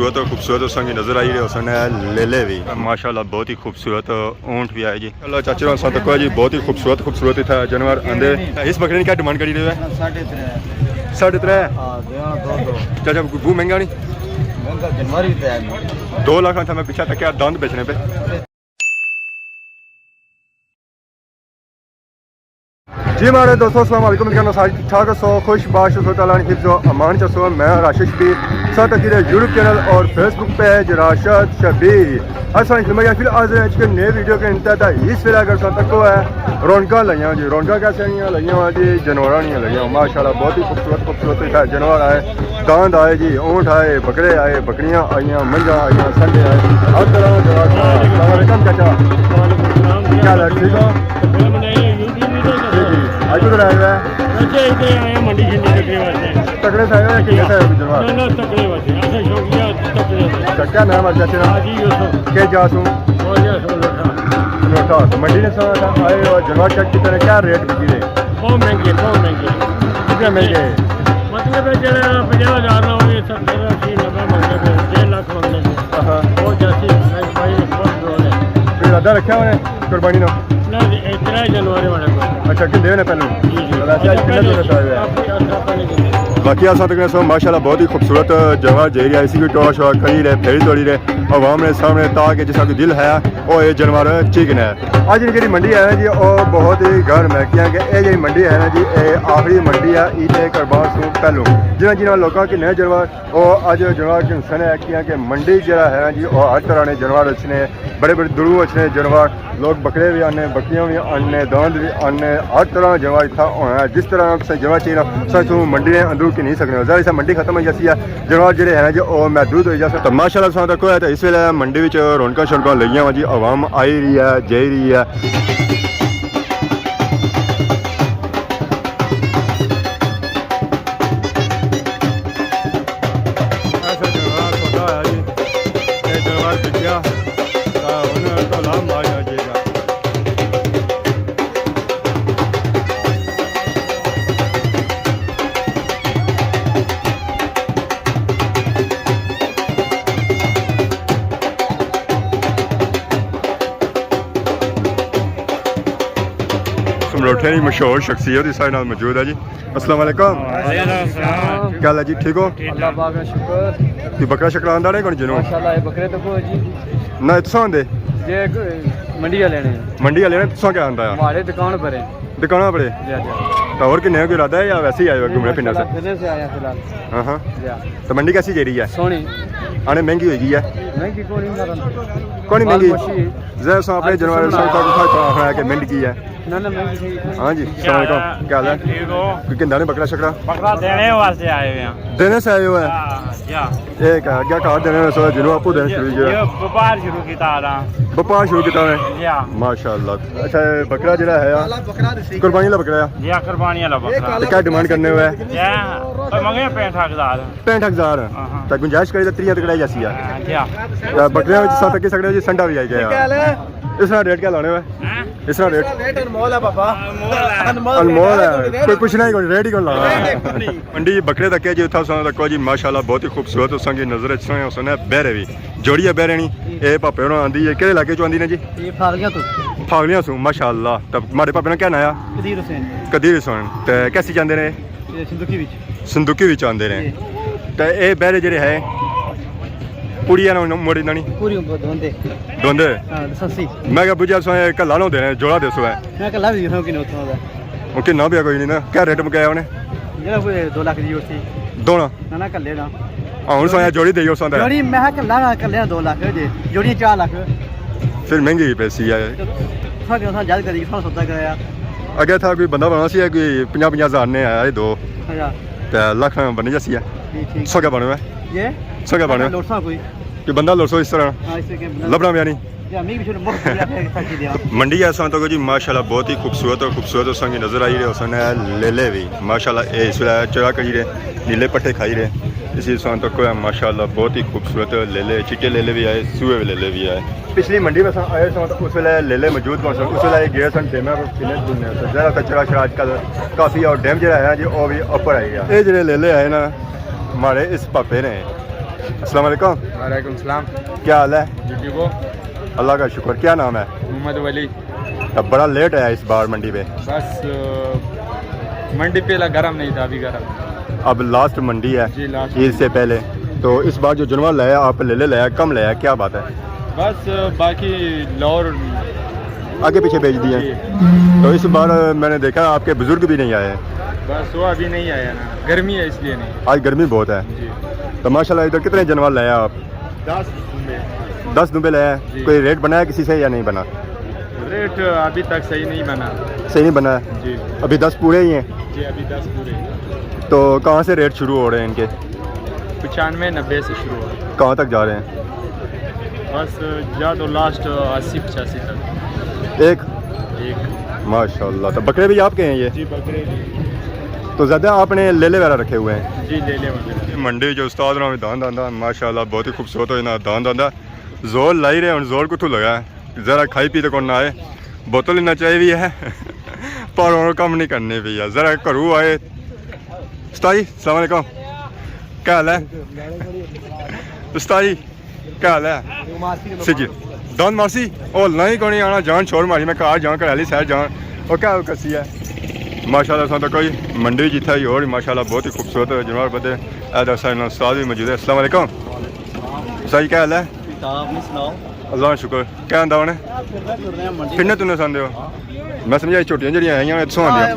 खूबसूरत संगी नजर आई रहे सन लेले भी माशाल्लाह बहुत ही खूबसूरत ऊंट भी आए जी। अल्लाह चाचा सन तक जी बहुत ही खूबसूरत था जानवर आंदे। इस बकरे ने क्या डिमांड करी रहे हैं? 3.5 चाचा वो महंगा नहीं 2 लाख था। मैं पीछे तक दांत बेचने पे जी हमारे दोस्तों अस्सलाम वालेकुम ठीक ठाक सो खुश बाश हिफ्ज़ो अमान चसो मैं राशिद शबीर साथ अकीर यूट्यूब चैनल और फेसबुक पे है राशिद शबीर। अच्छा फिर आज के नए वीडियो के इंतहा इस वेले अगर तक को है रौनक लगियाँ जी। रौनक कैसे लगियाँ हुआ जी जानवर नहीं लगियाँ माशाल्लाह बहुत ही खूबसूरत जानवर आए दांद आए जी ऊँट आए बकरे आए बकरियाँ आई मंझा आई संडे आए हर तरह चाचा क्या ठीक हो आज उधर आए हुए हैं मंडी तकड़े से आए हैं कि क्या नाम है चाचा के जासूं मंडी ने आए और जनवा चेक की तरह क्या रेट बिकी रहे? बहुत महंगे कितने महंगे मतलब 50,000 ना हो 70 80 90 मंगने पे 1.5 लाख मंगने पे बहुत जैसी फिर अदा रखा हुआ कुर्बानी ना इतना जनवरी वाले अच्छा कि देने पहले बाकी आप सब माशाल्लाह बहुत ही खूबसूरत जगह जेरी ऐसी भी टोरा शोरा खड़ी रहे फेरी तोड़ी रहे आवाम ने सामने ताकि जिसका कोई दिल है वो ये जानवर चिकन है। आज जी मंडी है जी और बहुत ही गर्म है क्योंकि ये जी मंडी है ना जी आखिरी मंडी है ईद कुर्बान से पहलू जिन्होंने लोगों के नए जानवर और अज जानवर के इंसान है क्योंकि मंडी जरा है जी और हर तरह के जानवर अच्छे बड़े दुरू अच्छे जानवर लोग बकरे भी आने बकरियाँ भी आने दांद भी आने हर तरह जानवर इतना होना है जिस तरह जानवर चाहिए सच मंडी ने अंदरू की नहीं सकते ज़रा सा मंडी खत्म हो जैसी है जानवर जो है जी वो महदूद हो जाए तो माशाल्लाह सा तक है तो इस वेले मंडी में रौनक शौनक लगियां वा जी आवाम आई रही है जा रही है। समरोठे की मशहूर शख्सियत इस साइड मौजूद है जी। अस्सलाम वालेकुम क्या है जी ठीक हो? अल्लाह पाक का शुक्र। बकरा शकरा आंदा नहीं कौन जिनो माशाल्लाह ये बकरे तो को जी ना इत्थों आंदे ये मंडी वाले ने इत्थों क्या आंदा है हमारे दुकान पर जी तो और किन्ने को इरादा है या वैसे ही आए हो घूमने फिरने से आए हैं फिलहाल? हां तो मंडी कैसी जा रही है? सोनी आने महंगी हो गई है महंगी कौन महंगी जरा सा अपने जानवर है कि महंगी है ना हाँ जी अस्सलाम वालेकुम क्या हाल है कि ने बकरा शकरा देने वास्ते आए हुए हैं देने से आए हुए हैं एक क्या कहा देने सो जिनो आपको देने शुरू किया व्यापार शुरू किया है माशाल्लाह। अच्छा बकरा जरा है कुर्बानी वाला बकरा है कुर्बानी वाला बकरा क्या डिमांड करने हुए है मंगे 65,000 तक गुंजाइश करी 3 तक जैसी है बकरियां साथ तक सकते जी संडा भी आई गया इसका रेट क्या लाने हुए इसका रेट अनमोल है पापा अनमोल है कोई पूछना ही रेट ही कौन ला मंडी बकरे तक है जी उठा सोना तक जी माशाल्लाह बहुत ही खूबसूरत उस की नजर अच्छे सुना बहरे भी जोड़ी है बहरे नहीं ये पापे होना आंदी है किहड़े इलाके चो आंदी ने जी? फागलियां सू माशाल्लाह। तब हमारे पापे ने क्या नाया? कदीर हुसैन ते कैसी चाहते ने? संदूकी विच आंदे ने ते ये बहरे जेडे है कुड़ियां मोड़ी ना नहीं दोंदे मैं क्या बुझा सो कला नो देने जोड़ा दसो है मैं कला भी ओके ना भी कोई नहीं ना क्या रेट मुकाया उन्हें 2 लाख दी उसी दोना ना कल्ले ना हुन सो जोड़ी देयो सो जोड़ी मैं कल्ला कल्ले 2 लाख जे जोड़ी 4 लाख फिर महंगी पैसी है सा जल्द करी सौदा कराया अगे था कोई बंदा बना सी कोई 50,000 ने आया 2 लाख बनी जैसी है 100 क्या बने ये 100 क्या बने कि बंदा लो सो इस तरह लबना भी नहीं मंडी ऐसा तो जी माशाल्लाह बहुत ही खूबसूरत संगी नजर आई रहे उसने लेले भी माशाल्लाह इस चढ़ा करी रहे नीले पट्टे खाई रहे इसी स्थान तक को माशाल्लाह बहुत ही खूबसूरत लेले चिट्टे लेले भी आए सूए लेले भी आए। पिछली मंडी में आए तो उस वे लेले मौजूद कौन सा उस वे गए सन डेम ज़्यादा कचरा शरा अजकल काफ़ी और डैम जो है जी वो भी उपर आई गया ये जो लेले आए ना हमारे इस पापे ने अस्सलाम वालेकुम। वालेकुम सलाम। क्या हाल है? जी ठीक हो? अल्लाह का शुक्र। क्या नाम है? मोहम्मद वली। अब बड़ा लेट आया इस बार मंडी पे। बस मंडी पहला गर्म नहीं था, अभी गर्म। अब लास्ट मंडी है जी, लास्ट ईद से पहले, तो इस बार जो जानवर लाया आप ले लाया, कम लाया, क्या बात है? बस बाकी लाहौर आगे पीछे भेज दिए। तो इस बार मैंने देखा आपके बुजुर्ग भी नहीं आए। बस वो अभी नहीं आया ना, गर्मी है इसलिए नहीं। आज गर्मी बहुत है। जी। तो माशाल्लाह इधर कितने जानवर लाया आप? 10 दुम्बे लाया। कोई रेट बनाया किसी से या नहीं बना? रेट अभी तक सही नहीं बना। सही नहीं बना है जी। अभी 10 पूरे ही हैं। जी अभी 10 पूरे। तो कहाँ से रेट शुरू हो रहे हैं इनके? 95-90 से शुरू हुआ। कहाँ तक जा रहे हैं? बस जा तो लास्ट 80-85 तक। एक माशाल्लाह। तो बकरे भी आपके हैं ये? जी बकरे। तो ज़्यादा आपने लेले वगैरह रखे हुए हैं? जी ले वगैरह। मंडी जो उस्ताद रहा दान दांदा माशाल्लाह बहुत ही खूबसूरत हो ना दान दांदा जोर लाई रहे और जोर कुछ लगा है ज़रा खाई पी तो कौन ना आए बोतल लेना चाहिए भी है पर और कम नहीं करने भी है ज़रा घरू आए। उस्ताद अस्सलाम वालेकुम। क्या हाल है? उस्ताद क्या हाल है? जी दान मासी और नहीं कौन आना जान छोड़ मारी मैं कार जान कर सैर जान और क्या कसी है माशाल्लाह सा कोई मंडी जितना ही और माशाल्लाह बहुत ही खूबसूरत जानवर बदे उस्ताद भी मौजूद है। अस्सलाम वालेकुम। उस्ताद क्या हाल है? अल्लाह का शुक्र। क्या आंदा उन्हें किन्ने तुमने सुनते हो? मैं समझा छोटियां जड़ियां आईयां इत्थों आंदियां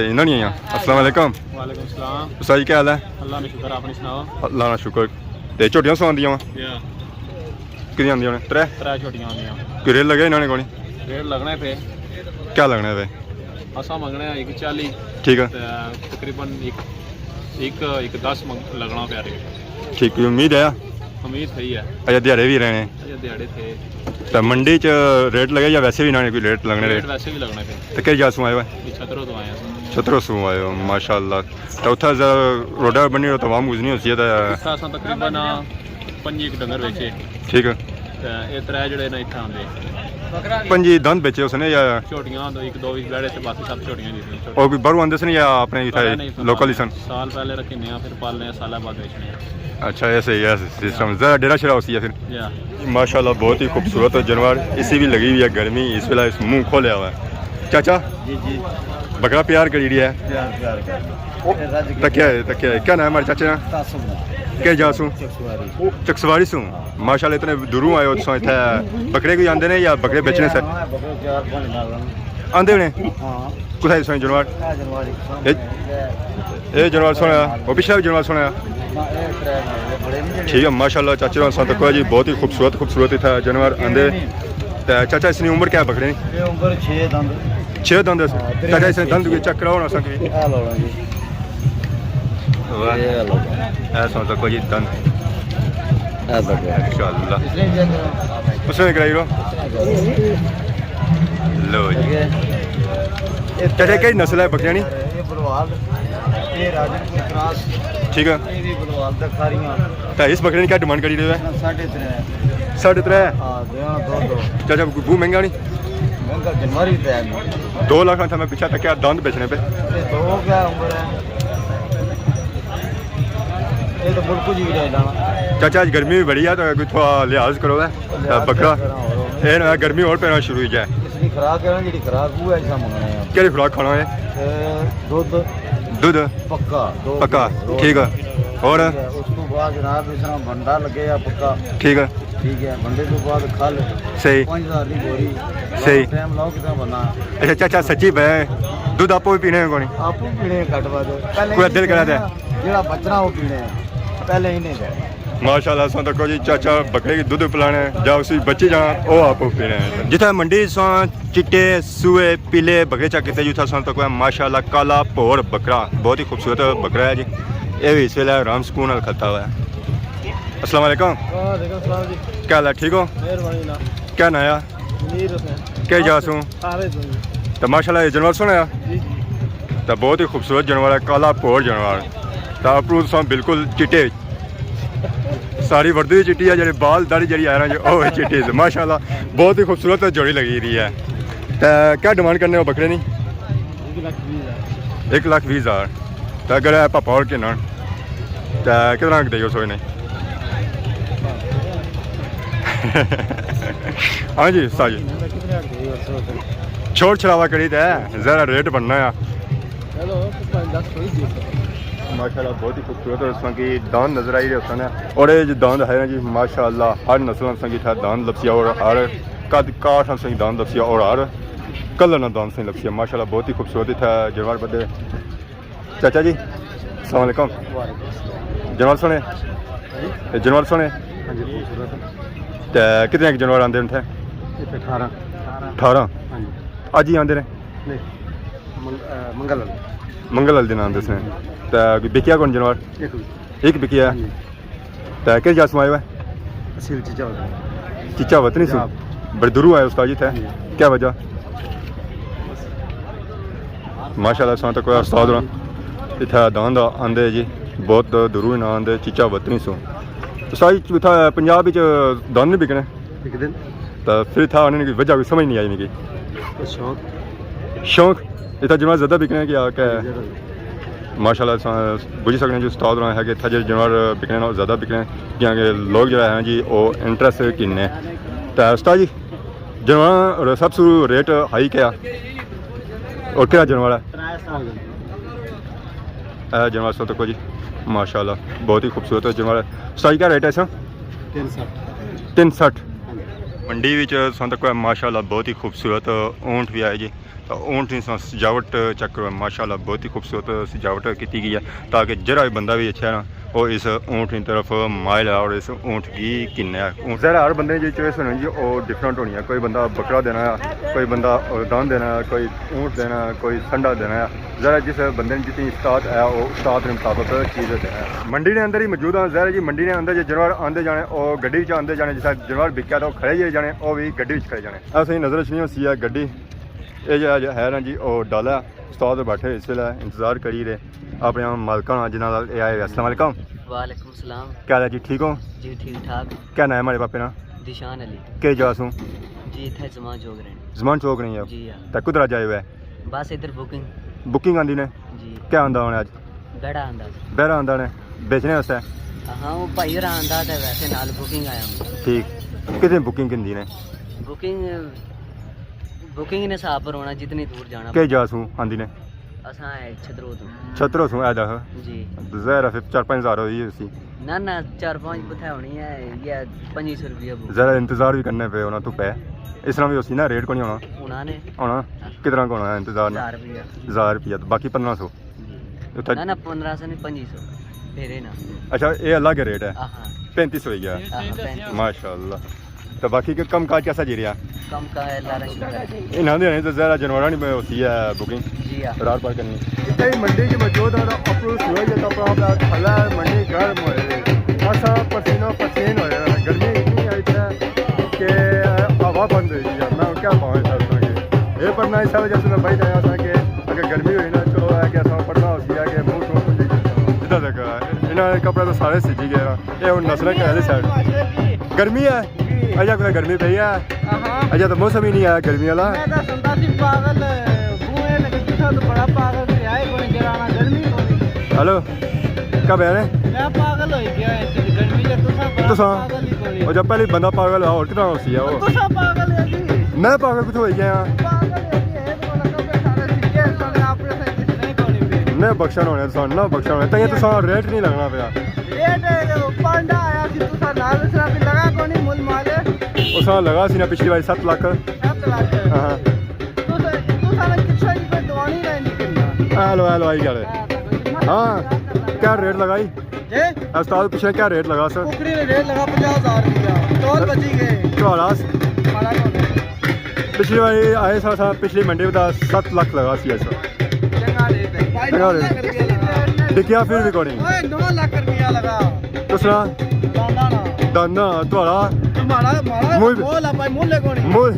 इन्हों नहीं आईयां। अस्सलाम वालेकुम। वालेकुम सलाम। उस्ताद क्या हाल है? अल्लाह का शुक्र, आपने सुनाओ? अल्लाह का शुक्र। ते छोटियां सुनांदियां वा कितनी आंदियां ने? त्रै छोटियां आंदियां। कि रेट लगे इन्होंने कोनी? रेट लगने पे क्या लगना है? असा मंगने 140। ठीक है। तकरीबन एक 10 लगना पे रेट। ठीक है उम्मीद है? उम्मीद सही है। अच्छा दिहाड़े भी रहने? दिहाड़े थे। तो मंडी च रेट लगे या वैसे भी इन्होंने कोई रेट लगने? रेट वैसे भी लगने पे। तो किस जासू आए हुए? छतरों तो आए। छतरों सू आए हो माशाल्लाह। तो उत्थे रोडा बनी हो तो वाम गुजनी होती है तकरीबन 5 डंगर बेचे। ठीक है। ये 3 जड़े ना इतना आंदे 5 दंद बेचे उसने या छोटियां? 1-2 बेड़े से बाकी सब छोटियां जी। और भी बाहरों आंदे सन या अपने लोकल ही सन? साल पहले रखे नया फिर पालने साल बाद बेचने। अच्छा ऐसे ही है सिस्टम ज़रा डेरा शेरा होती है फिर। माशाल्लाह बहुत ही खूबसूरत जानवर। इसी भी लगी हुई है गर्मी इस वेला इस मुँह खोलिया हुआ है। चाचा जी जी बकरा प्यार करी है तकिया क्या नाम है हमारे चाचे ना? क्या जासू चकसवारी सू माशाल्लाह इतने दूरों आए हो तो इतने बकरे कोई आंदे ने या बकरे बेचने से आंदे ने? कुछ जानवर ये जानवर सुना वो पिछला भी जानवर सुना? ठीक है माशाल्लाह चाचे तक जी बहुत ही खूबसूरत था जानवर आंदे। तो चाचा इसकी उम्र क्या है बकरे की? 6 दंद। चाचा इसने दंद चेक कराओ ना सके ऐसा तक जी दंद इंशाल्लाह उसने कराई लो जी। चाचा कई नस्ल है बकरियां नी? ठीक है। तो इस बकरे ने क्या डिमांड करी रहे हैं? 3.5। चाचा बू महंगा नहीं? 2 लाख था मैं पीछा तक क्या दंद बेचने पे? चाचा आज गर्मी भी बड़ी है तो कोई थोड़ा लिहाज करो बकरा ये ना गर्मी और पैना शुरू हो जाए। क्या खुराक खाना है? दूध पक्का। ठीक है। और उसको बाद जनाब इसना भंडा लगे या पक्का। ठीक है भंडे तो बाद खल सही 5000 की बोरी सही। टाइम लाओ कितना बना। अच्छा चाचा सच्ची बह दूध आपो भी पीने कोनी? आपको पीने कट बाद कोई दिल करा दे जेड़ा बचना वो पीने पहले ही नहीं दे। माशाल्लाह सो तको जी चाचा बकरे की दूध पिलाने जा उसी बच्ची जाना वो आप पीने जिथे मंडी सो चिट्टे सूए पीले बकरे चा किते जुथा सो तक माशाल्लाह काला भोर बकरा बहुत ही खूबसूरत बकरा है जी। ये भी इस वेले आराम सुकून खता हुआ है। अस्सलाम वालेकुम। क्या हाल है? ठीक हो? क्या नाया क्या जासू? तो माशाल्लाह ये जानवर सुना तो बहुत ही खूबसूरत जानवर है काला भोर जानवर। तो अप्रूव सो बिल्कुल चिट्टे सारी वर्दी भी चिट्टी है जी बाल दाढ़ी जी आ रहा है वो चिट्टी से माशाल्लाह बहुत ही खूबसूरत जोड़ी लगी रही है। तो क्या डिमांड करने हो बकरे नहीं? 1,20,000। 1,20,000। तो अगर है पापा और के ना कितना देगी सोए ने हाँ जी साजी छोड़ छड़ावा करी तो है ज़रा रेट बनना है माशाल्लाह बहुत ही खूबसूरत और इसमें की दान नज़र आई रहे उसने और ये जो दान है ना जी माशाल्लाह हर नस्ल संगीत है दान लपसिया और हर कद काठ संगीत दान लपसिया और हर कलर ना दान संगीत लपसिया माशाल्लाह बहुत ही खूबसूरत था जानवर बदे चाचा जी अस्सलाम वालेकुम जानवर सुने जानवर सुने कितने जानवर आते थे 18 अज ही आते ने मंगल वाले दिन आते से तो बिकिया कौन जानवर एक बिकिया तो किस जात में आया है चीचा वतनी से बड़े दूर आए उस्ताद जी थे क्या वजह माशाल्लाह सा तो कोई उस्ताद इतना दान आंदे जी बहुत दूरों ना आंदे चीचा वतनी सो उस्ताद जी इतना पंजाब दान नहीं बिकने तो फिर था उन्होंने वजह कोई समझ नहीं आई मेरी शौक इतना जानवर ज़्यादा बिकने क्या क्या माशाल्लाह बुझी सकने जो उस्ताद है कि इतना जो जानवर बिकने ना ज़्यादा बिकने क्योंकि लोग जो है जी वो इंटरेस्ट किन्ने तो उस्ताद जी जानवर सबसे रेट हाई क्या और क्या जानवर है जानवर सो तक जी माशाल्लाह बहुत ही खूबसूरत जानवर है उस्ताद जी क्या रेट है इसका 360 मंडी में तक माशाल्लाह बहुत ही खूबसूरत ऊँट भी आए जी तो ऊँट की सजावट चेक करो माशाल्लाह बहुत ही खूबसूरत सजावट की गई है ताकि जरा भी बंदा भी अच्छा है ना वो इस ऊँट की तरफ मायल है और इस ऊँट की किन्ने है ज़रा हर बंदे की चॉइस होनी जी वो डिफरेंट होनी है कोई बंदा बकरा देना है कोई बंदा दान देना है कोई ऊँट देना है कोई संडा देना है ज़रा जिस बंदे ने जितनी उस्ताद है वो उस्ताद के मुताबिक चीज़ देना है मंडी के अंदर ही मौजूद है ज़रा जी मंडी के अंदर जो जानवर आते जाने और गड्डी आते जाने जिस जानवर बिकया तो खड़े जे जाने वो भी गड्डी खड़े जाने ऐसे ही नज़र नहीं होती है गड्डी ये जो है ना जी वो डाला उस्ताद बैठे इस वे इंतज़ार करी रहे अपने मालका जिन्होंने आए अस्सलाम वालेकुम वालेकुम सलाम क्या हाल है जी ठीक हो जी ठीक ठाक क्या नाम है हमारे पापे ना दिशान अली के जासू जी इतने जमान चौक रहे जमान चौक नहीं है जी हाँ तो कुदरा जाए हुआ है बस इधर बुकिंग आंदी ने जी क्या आंदा होने अज बड़ा आंदा बहरा आंदा ने बेचने वास्ते हाँ वो भाई हरा आंदा तो वैसे नाल बुकिंग आया हूँ ठीक कितने बुकिंग किंदी ने बुकिंग ने हिसाब पर होना जितनी दूर जाना के जासू आंदी ने असा है छतरो तो छतरो सू ऐ दस जी ज़रा फिर 4-5 हज़ार होई उसी ना 4-5 कुछ होनी है ये 2500 रुपया ज़रा इंतज़ार भी करने पे होना तो पे इस तरह भी उसी ना रेट को नहीं होना उन्होंने होना कितना को होना इंतज़ार ना 1000 रुपया तो बाकी 1500 ना 1500 नहीं 2500 फेरे ना अच्छा ये अलग रेट है हाँ 3500 हो गया माशाल्लाह तो बाकी के कम काज कैसा जी रहा कम का है अल्लाह का शुक्र है इन्हों नहीं तो ज़रा जानवर नहीं होती है बुकिंग जी हाँ रात पार करनी इतना ही मंडी की मौजूद है अपना सूरज तो अपना थला मंडी गर्म हो ऐसा पसीनो पसीन हो गर्मी इतनी आई है कि हवा बंद हुई है मैं क्या पाऊँ सर ये पढ़ना इस वजह से मैं भाई जाया था कि अगर गर्मी हुई ना चलो है कि ऐसा पढ़ना होती है कि मुँह शोर खुली जितना तक इन्होंने कपड़े तो सारे सीजी गए ये नस्लें कहले साइड गर्मी है अजा कोई गर्मी पई है अजा तो मौसम ही नहीं आया गर्मी वाला हेलो कब है तो जब पहले बंदा पागल है और कितना होती है वो मैं पागल कुछ हो गया नहीं बख्शन होने ना बख्शन होने तो ये तो रेट नहीं लगना पे उस लगा सी ना पिछली बार 7 लाख हेलो हेलो आई गल हाँ क्या रेट लगाई उस्ताद पिछले क्या रेट लगा सर पिछली बार आए सर पिछली मंडी में 7 लाख लगा सी ऐसा दिखिया फिर रिकॉर्डिंग 9 लाख रुपया लगा दूसरा दाना थोड़ा मुँह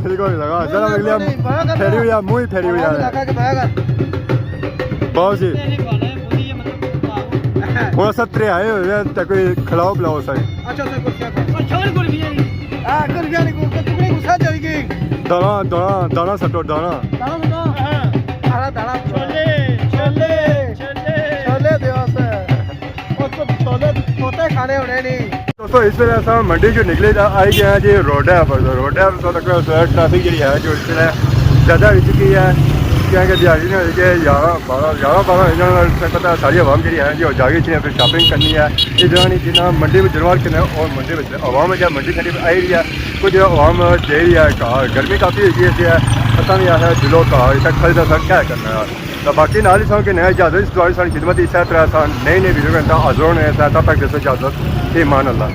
रिकॉर्डिंग लगा जरा अगले फेरी हुई मुँह फेरी हुई बहुत जी वो 17 आए हुए तो कोई खिलाओ पिलाओ सही दाना दाना दाना सटो दाना छोले तोते खाने होने नहीं। दोस्तों इस वेले अस मंडी जो निकले आई गए हैं जी रोडा पर। रोडा पर तो ट्रैफिक जी है जो इस वेले ज़्यादा हो चुकी है क्योंकि दिहाड़ी ने कि 11-12 पता सारी आवाम जी है जो जागी चाहिए फिर शॉपिंग करनी है इस दौरान जिन्ना मंडी में जनवार करना और मंडी में आवाम जब मंडी खड़ी आई रही है कुछ आवाम दे रही है घर गर्मी काफ़ी हुई है पता नहीं है दिलों का इतना खरीदा सर क्या करना है तो बाकी नाल ही कि नया इजाजत इस द्वारा खिदमत इस तरह नई नई वीडियो के अंदर हाजिर होने तक दसो इजाजत ईमान अल्लाह।